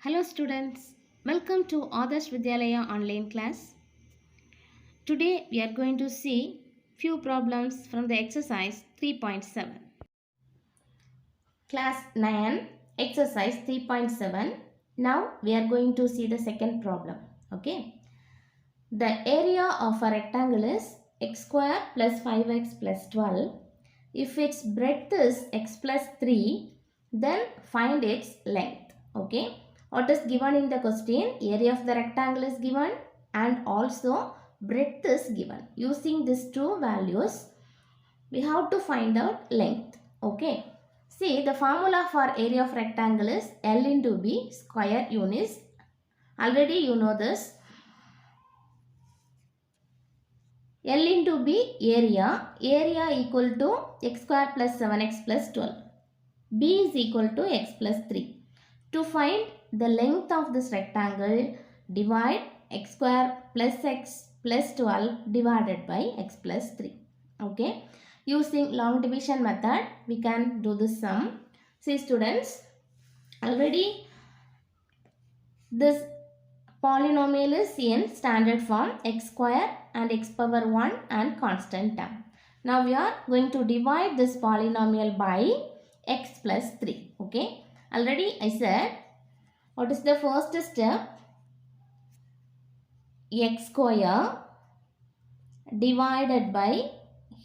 Hello students, welcome to Adarsh Vidyalaya online class. Today we are going to see few problems from the exercise 3.7. Class 9, exercise 3.7. Now we are going to see the second problem. Okay. The area of a rectangle is x square plus 5x plus 12. If its breadth is x plus 3, then find its length. Okay. What is given in the question? Area of the rectangle is given and also breadth is given. Using these two values, we have to find out length. Okay. See, the formula for area of rectangle is L into B square units. Already you know this. L into B area equal to x square plus 7x plus 12. B is equal to x plus 3. To find the length of this rectangle, divide x square plus x plus 12 divided by x plus 3. Okay. Using long division method, we can do the sum. See students, already this polynomial is in standard form x square and x power 1 and constant term. Now we are going to divide this polynomial by x plus 3. Okay. Already I said, what is the first step? X square divided by,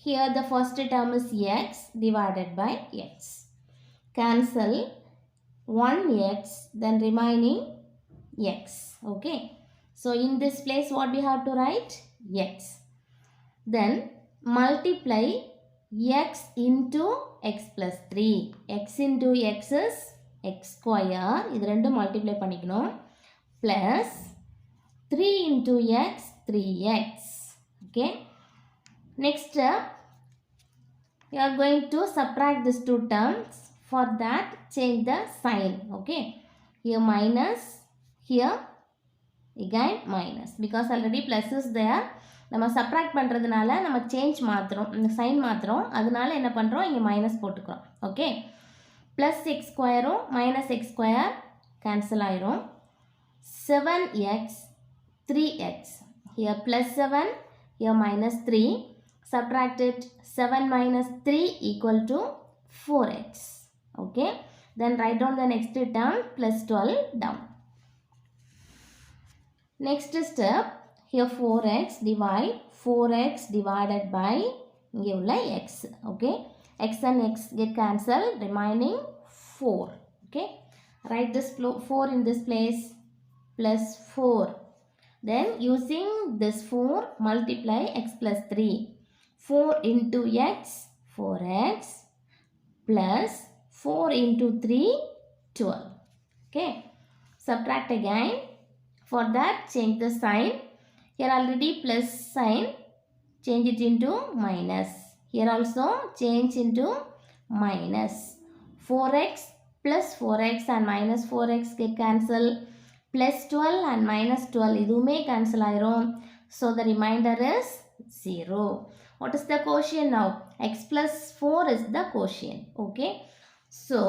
here the first term is x divided by x. Cancel 1x, then remaining x. Okay. So in this place what we have to write? X. Then multiply x into x plus 3. X into x is x square. இது ரெண்டும் multiply பண்ணிக்கணும். Plus 3 into x, 3x. Okay. Next step, we are going to subtract these two terms. For that, change the sign. Okay. Here minus, here again minus. Because already plus is there. நம்ம subtract பண்ணுறதுனால நம்ம change மாற்றுறோம், இந்த sign மாற்றுறோம், அதனால என்ன பண்ணுறோம், இங்கே minus போட்டுக்கிறோம். Okay. Plus x ஸ்கொயரும் மைனஸ் எக்ஸ் ஸ்கொயர் கேன்சல் ஆயிரும். 7x 3x. Here plus 7, here minus 3. Subtract it. 7 minus 3 equal to 4x. Okay. Then write down the next term plus 12 down. Next step, here 4x divide 4x divided by x. Okay. X and x get cancelled, remaining 4. Okay. Write this 4 in this place plus 4. Then using this 4 multiply x plus 3. 4 into x, 4x plus 4 into 3, 12. Okay. Subtract again. For that, change the sign. Here already plus sign. Change it into minus. Here also change into minus. 4x plus 4x and minus 4x get cancelled. Plus 12 and minus 12 இதுவுமே cancel ஆயிரும். So the remainder is 0. What is the quotient now? X plus 4 is the quotient. Okay. So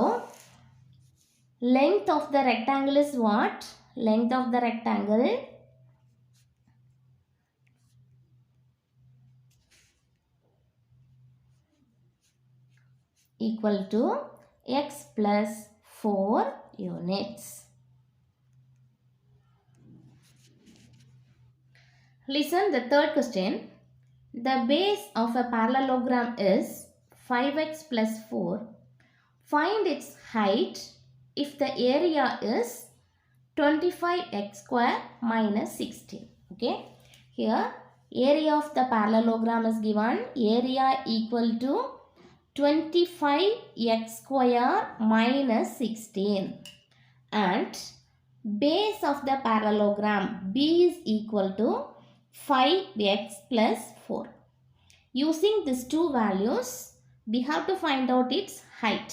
length of the rectangle is what? Length of the rectangle equal to x plus 4 units. Listen the third question. The base of a parallelogram is 5x plus 4. Find its height if the area is 25x square minus 16. Okay. Here area of the parallelogram is given. Area equal to 25x square minus 16. And base of the parallelogram B is equal to 5x plus 4. Using these two values, we have to find out its height.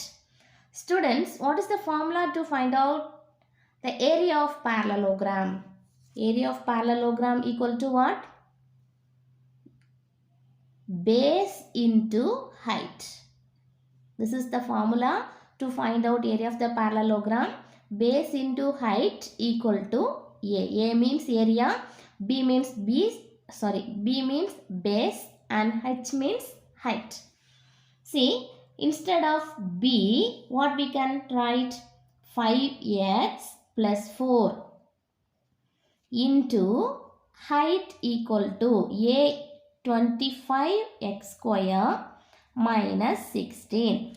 Students, what is the formula to find out the area of parallelogram? Area of parallelogram equal to what? Base into height. This is the formula to find out area of the parallelogram. base into height equal to A. A means area, B means base and H means height. See, instead of B, what we can write? 5x plus 4 into height equal to A 25x square minus 16.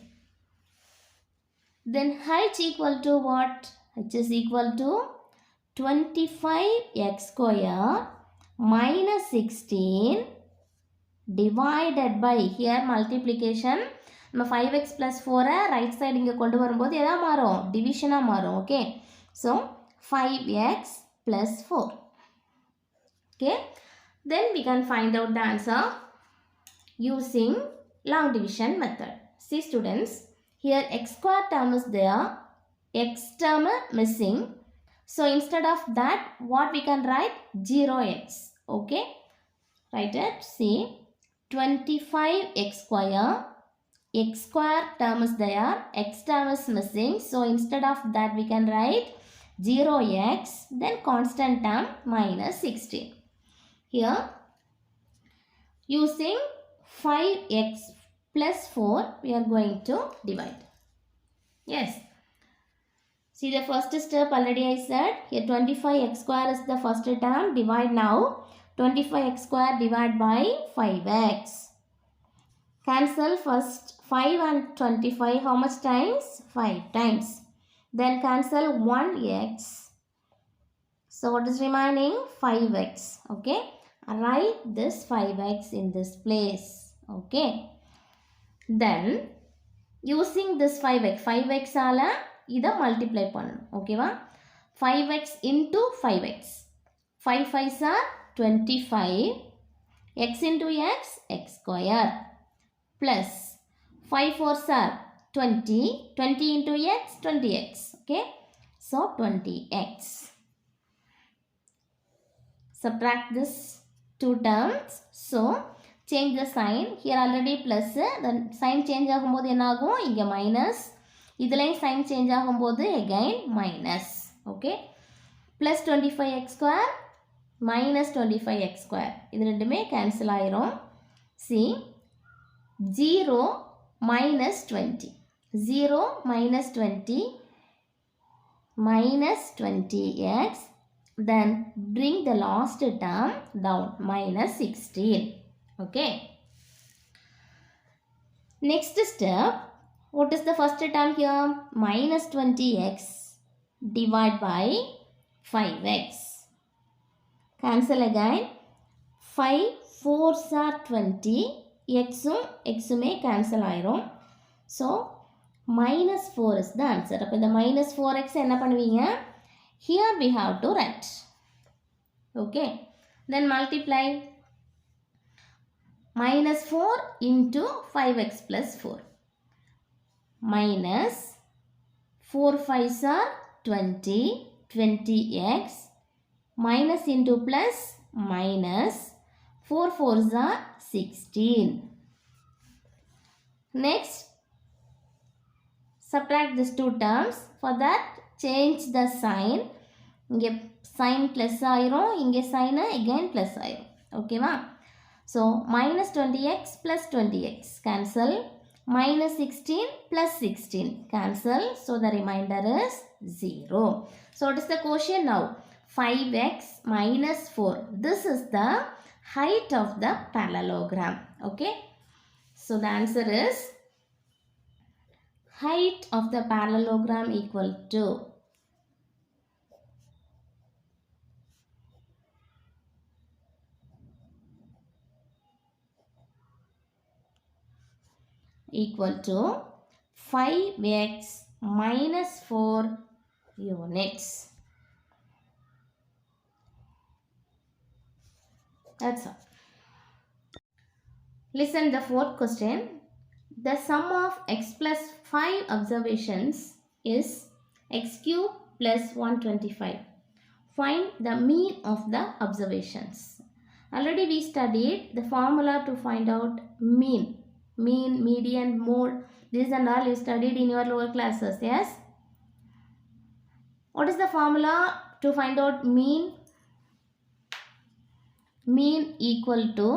Then height equal to what? H is equal to 25x square minus 16 divided by, here multiplication, நம்ம 5x plus 4 right side இங்க கொண்டு வரும்போது எதா மாறும்? division மாறும். Okay. So 5x plus 4. Okay. Then we can find out the answer using long division method. See students, here x square term is there, x term missing. So instead of that, what we can write? 0x. Okay. Write it. See, 25x square. X square term is there, x term is missing. So instead of that, we can write 0x, then constant term minus 16. Here, using 5x plus 4, we are going to divide. Yes. See the first step already I said. Here 25x square is the first term. Divide now. 25x square divide by 5x. Cancel first 5 and 25. How much times? 5 times. Then cancel 1x. So what is remaining? 5x. Okay. Write this 5x in this place. Okay. Then using this 5x. 5x ala ida multiply பண்ணனும். Okay va? 5x into 5x. 5 5s are 25. X into x, x square. Plus 5 4s are 20. 20 into x, 20x. Okay. So 20x. Subtract this two terms. So change the sign. Here already plus. Then sign change ஆகும்போது என்ன ஆகும்? இங்க minus. இதுலயும் sign change ஆகும்போது again minus. Okay. Plus 25x square minus 25x square. இது ரெண்டுமே cancel ஆயிரும். See. 0 minus 20. 0 minus 20 minus 20x. Then bring the last term down. Minus 16. Okay. Next step. What is the first term here? Minus 20x divided by 5x. Cancel again. 5 4s are 20. x may cancel ஆயிரும். So minus 4 is the answer. அப்போ இந்த minus 4x என்ன பண்ணுவீங்க? Here we have to write. Okay. Then multiply. Minus 4 into 5x plus 4. Minus 4 5s are 20. 20x. Minus into plus minus 4 4s are 16. Next, subtract these two terms. For that, change the sign. இங்கே sign plus ஆயிரும். இங்கே sign again plus ஆயிரும். Okay வா? So, minus 20x plus 20x. Cancel. Minus 16 plus 16. Cancel. So, the remainder is 0. So, what is the quotient now? 5x minus 4. This is the height of the parallelogram. Okay. So the answer is height of the parallelogram equal to equal to 5x minus 4 units. That's all. Listen the fourth question. The sum of x plus 5 observations is x cube plus 125. Find the mean of the observations. Already we studied the formula to find out mean. Mean, median, mode. This and all you studied in your lower classes. Yes? What is the formula to find out mean? Mean equal to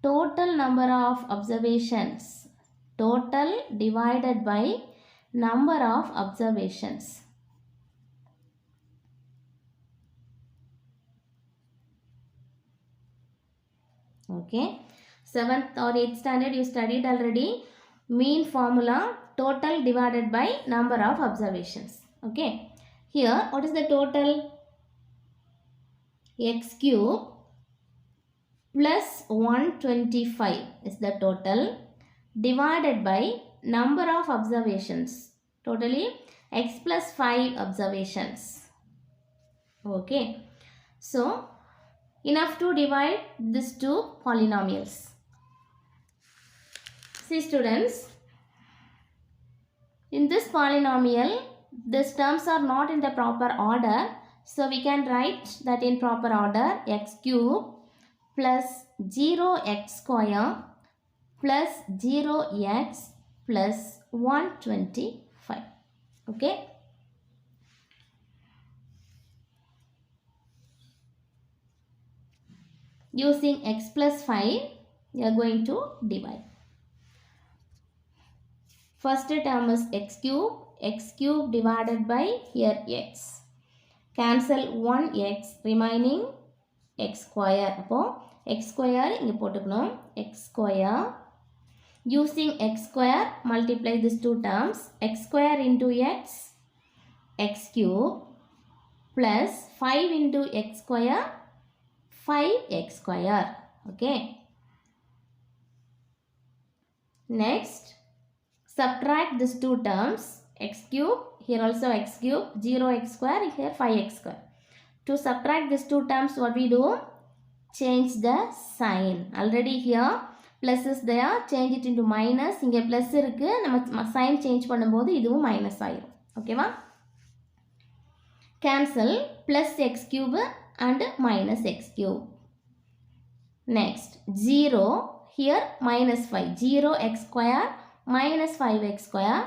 total number of observations. Total divided by number of observations. Okay. 7th or 8th standard you studied already. Mean formula, total divided by number of observations. Okay. Here what is the total? X cube plus 125 is the total, divided by number of observations. Totally x plus 5 observations. Okay. So enough to divide these two polynomials. See students, in this polynomial these terms are not in the proper order, so we can write that in proper order. X cube plus 0x square plus 0x plus 125. Okay. Using x plus 5 you are going to divide. First term is x cube divided by here x. Cancel 1x, remaining x square. Appo x square inge potuknom, x square. Using x square multiply these two terms. X square into x cube plus 5 into x square, 5x square. Okay. Next, subtract these two terms. X cube, here also x cube, 0x square, here 5x square. To subtract these two terms, what we do? Change the sign. Already here plus is there, change it into minus. Inge plus irukku, nama sign change பண்ணும்போது இதுவும் minus ஆயிரும். Okay va? Cancel plus x cube and minus x cube. Next, 0, here minus 5. 0x square minus 5x square.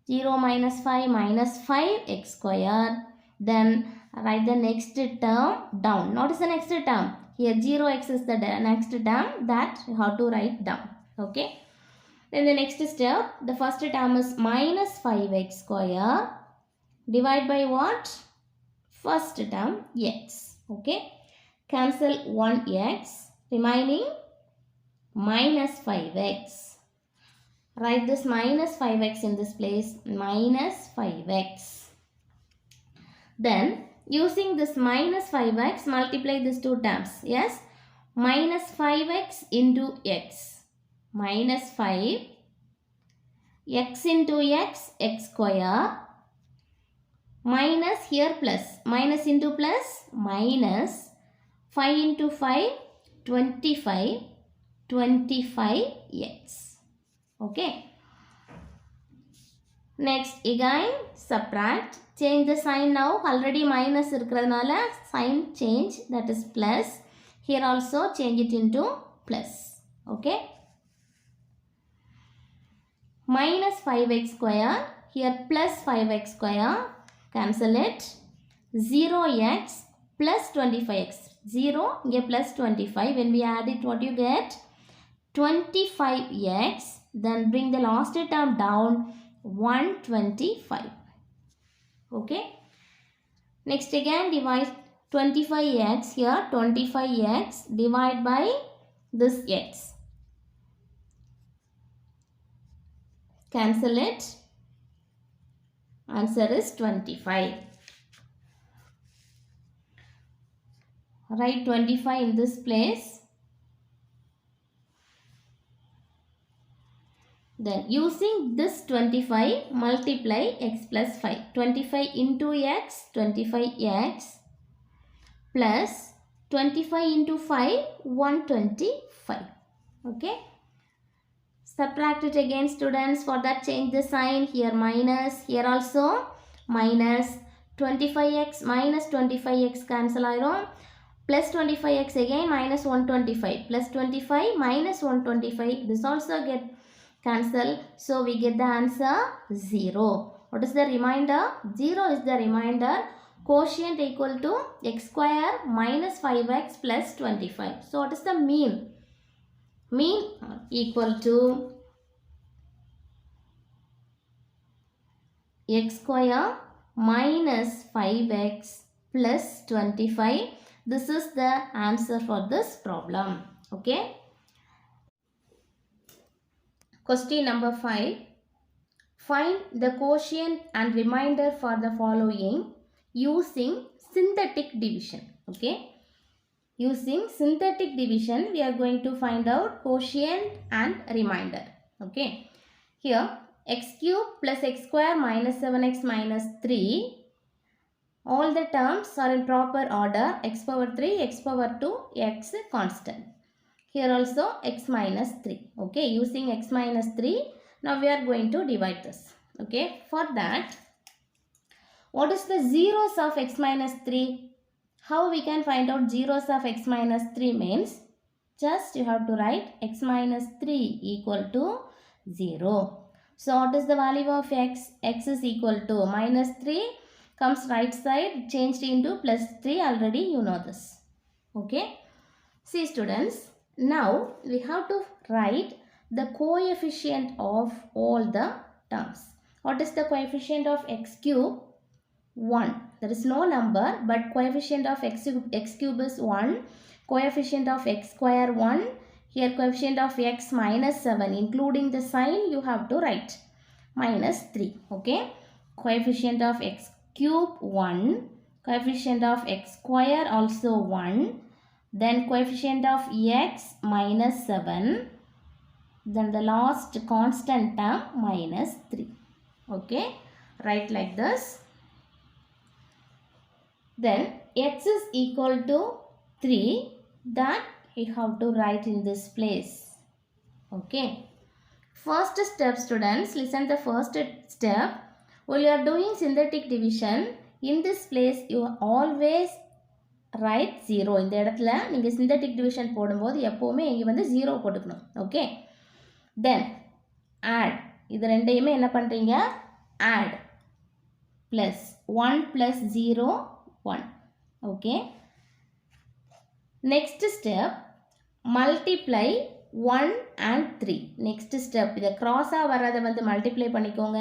0 minus 5 minus 5x square. Then write the next term down. Notice the next term. Here 0x is the next term that you have to write down. Okay. Then the next step, the first term is minus 5x square. Divide by what? First term x. Okay. Cancel 1x. Remaining minus 5x. Write this minus 5x in this place. Minus 5x. Then using this minus 5x, multiply these two terms. Yes. Minus 5x into x. Minus 5. X into x, x square. Minus here plus. Minus into plus. Minus 5 into 5. 25. 25x. Okay. Next again subtract. Change the sign now. Already minus irukradanaala sign change, that is plus. Here also change it into plus. Okay. Minus 5x square. Here plus 5x square. Cancel it. 0x plus 25x. 0 here plus 25. When we add it, what you get? 25x. Then bring the last term down. 125. Okay. Next again divide 25x here. 25x divide by this x. Cancel it. Answer is 25. Write 25 in this place. Then using this 25 multiply x plus 5. 25 into x, 25x plus 25 into 5, 125. Okay. Subtract it again students. For that change the sign. Here minus, here also minus. 25x minus 25x cancel ஆயிரும். Plus 25x again minus 125. Plus 25 minus 125. This also get Cancel. So we get the answer 0. What is the remainder? 0 is the remainder. Quotient equal to x square minus 5x plus 25. So what is the mean? Mean equal to x square minus 5x plus 25. This is the answer for this problem. Okay. Question number 5. Find the quotient and remainder for the following using synthetic division. Okay. Using synthetic division, we are going to find out quotient and remainder. Okay. Here, x cube plus x square minus 7x minus 3. All the terms are in proper order. X power 3, x power 2, x constant. Here also x minus 3. Okay. Using x minus 3. Now we are going to divide this. Okay. For that, what is the zeros of x minus 3? How we can find out zeros of x minus 3 means, just you have to write x minus 3 equal to 0. So what is the value of x? X is equal to minus 3 comes right side, changed into plus 3. Already you know this. Okay. See students, now we have to write the coefficient of all the terms. What is the coefficient of x cube? 1. There is no number, but coefficient of x cube is 1. Coefficient of x square 1. Here coefficient of x minus 7, including the sign you have to write minus 3. Okay. Coefficient of x cube 1. Coefficient of x square also 1. Then coefficient of x minus 7. Then the last constant term minus 3. Okay. Write like this. Then x is equal to 3. That we have to write in this place. Okay. First step students, listen the first step. While you are doing synthetic division, in this place you always write 0. இந்த இடத்துல நீங்க synthetic division போடும்போது எப்பவுமே இங்க வந்து 0 போட்டுக்கணும். Okay. Then add. இது ரெண்டையுமே என்ன பண்றீங்க? Add. Plus 1 plus 0, 1. Okay. Next step, multiply 1 and 3. Next step, இதை cross-ஆ வரதை வந்து multiply பண்ணிக்கோங்க,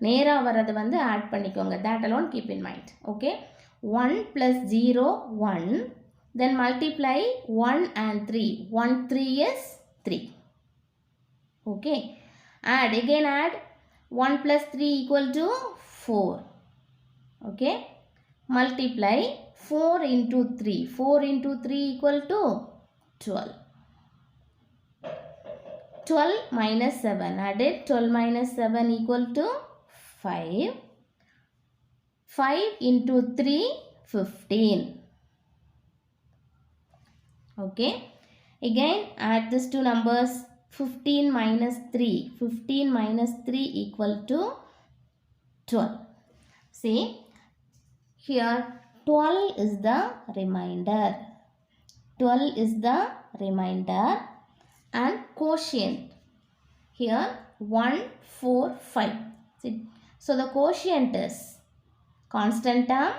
நேரா வரதை வந்து add பண்ணிக்கோங்க. That alone keep in mind. Okay. 1 plus 0, 1. Then multiply 1 and 3. 1, 3 is 3. Okay. Add, again add. 1 plus 3 equal to 4. Okay. Multiply 4 into 3. 4 into 3 equal to 12. 12 minus 7. Add it. 12 minus 7 equal to 5. 5 into 3, 15. Okay. Again, add these two numbers. 15 minus 3. 15 minus 3 equal to 12. See, here 12 is the remainder. 12 is the remainder and quotient. Here 1, 4, 5. See, so the quotient is constant term,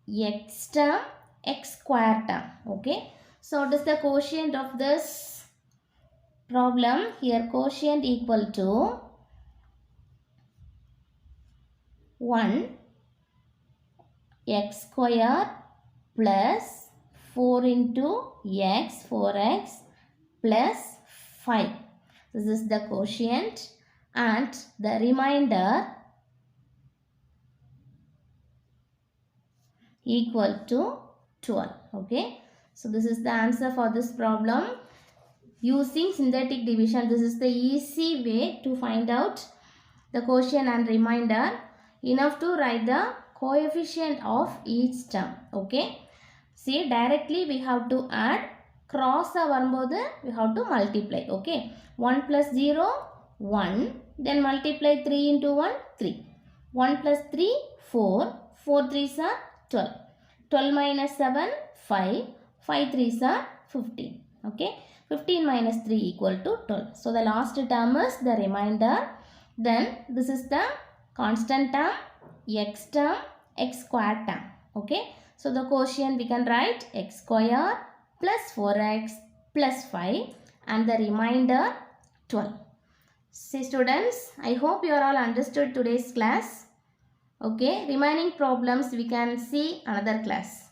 x term, x square term. Okay. So what is the quotient of this problem? Here quotient equal to 1 x square plus 4 into x, 4x plus 5. This is the quotient and the remainder equal to 12. Okay. So this is the answer for this problem. Using synthetic division, this is the easy way to find out the quotient and remainder. Enough to write the coefficient of each term. Okay. See, directly we have to add. Cross வரும்போது we have to multiply. Okay. 1 plus 0, 1. Then multiply 3 into 1, 3. 1 plus 3, 4. 4 3s are 12. 12 minus 7, 5. 5 3s are 15. Okay. 15 minus 3 equal to 12. So the last term is the remainder. Then this is the constant term, x term, x square term. Okay. So the quotient we can write x square plus 4x plus 5 and the remainder 12. See students, I hope you are all understood today's class. Okay. Remaining problems we can see another class.